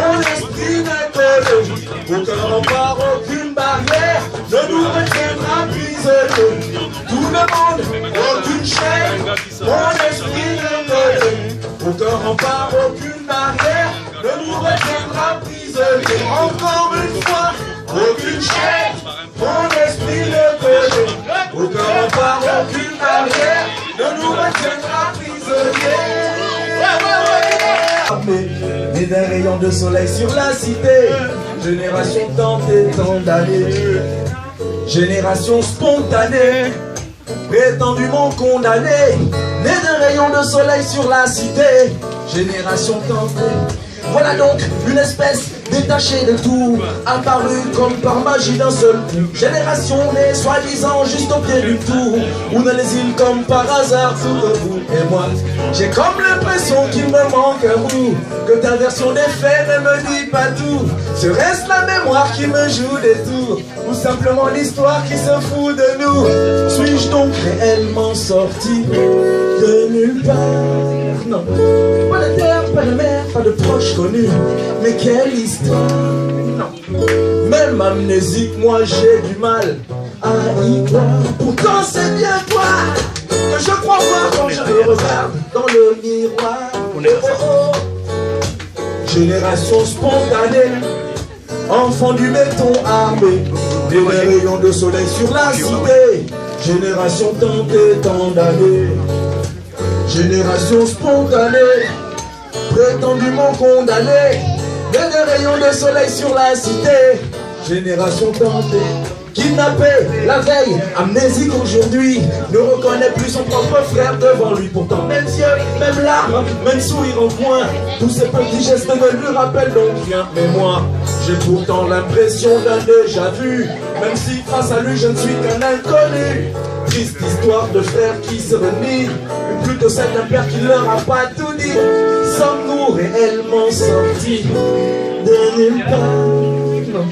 mon esprit n'est collé. Aucun rempart, aucune barrière ne nous retiendra prisonniers. Tout le monde, aucune chaîne, mon esprit n'est collé. Aucun rempart, aucune barrière ne nous retiendra prisonniers. Encore une fois, aucune chaîne, mon esprit n'est collé. Aucun rempart, aucune barrière ne nous retiendra prisonniers. Né d'un rayon de soleil sur la cité, génération tant et tant d'années, génération spontanée, prétendument condamnée. Né d'un rayon de soleil sur la cité, génération tentée. Voilà donc une espèce détachée de tout, apparue comme par magie d'un seul coup. Génération née, soi-disant juste au pied du tour, ou dans les îles comme par hasard tout au bout. Et moi, j'ai comme l'impression qu'il me manque un bout, que ta version des faits ne me dit pas tout. Serait-ce la mémoire qui me joue des tours, ou simplement l'histoire qui se fout de nous? Suis-je donc réellement sorti de nulle part? Non, pas de terre, pas de mer, pas de proches connus. Mais quelle histoire? Non, même amnésique, moi j'ai du mal à y croire. Pourtant c'est bien toi que je crois voir quand je me regarde dans le miroir. Oh, oh, oh. Génération spontanée, enfant du béton armé, des rayons de soleil sur la cité. Génération tant et tant d'années, génération spontanée, prétendument condamnée, des rayons de soleil sur la cité. Génération tentée, kidnappée la veille, amnésique aujourd'hui, ne reconnaît plus son propre frère devant lui. Pourtant même yeux, même larmes, même sourire en coin, tous ces petits gestes ne lui rappellent donc rien. Mais moi, j'ai pourtant l'impression d'un déjà vu, même si face à lui je ne suis qu'un inconnu. Triste histoire de frères qui se renient, ou plutôt celle d'un père qui leur a pas tout dit. Sommes-nous réellement sortis de nulle part? Non.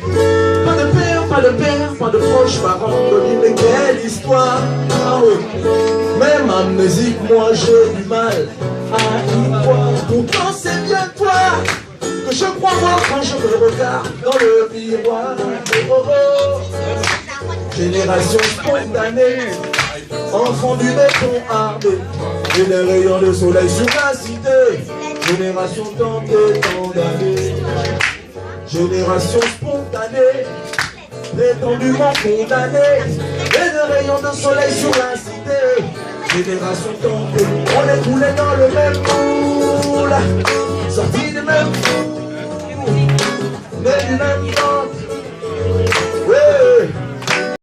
Pas de père, pas de père, pas de proches parents connus, mais quelle histoire! Ah oui. Même amnésique, moi j'ai du mal à y croire. Pourtant c'est bien toi que je crois voir quand je me regarde dans le miroir. Oh, oh, oh. Génération spontanée, enfant du béton armé, et des rayons de soleil sur la cité. Génération tant et tant d'années, génération spontanée, prétendument condamnée, et des rayons de soleil sur la cité. Génération tant et on est coulé dans le même moule, sortis du même fou, mais du même temps.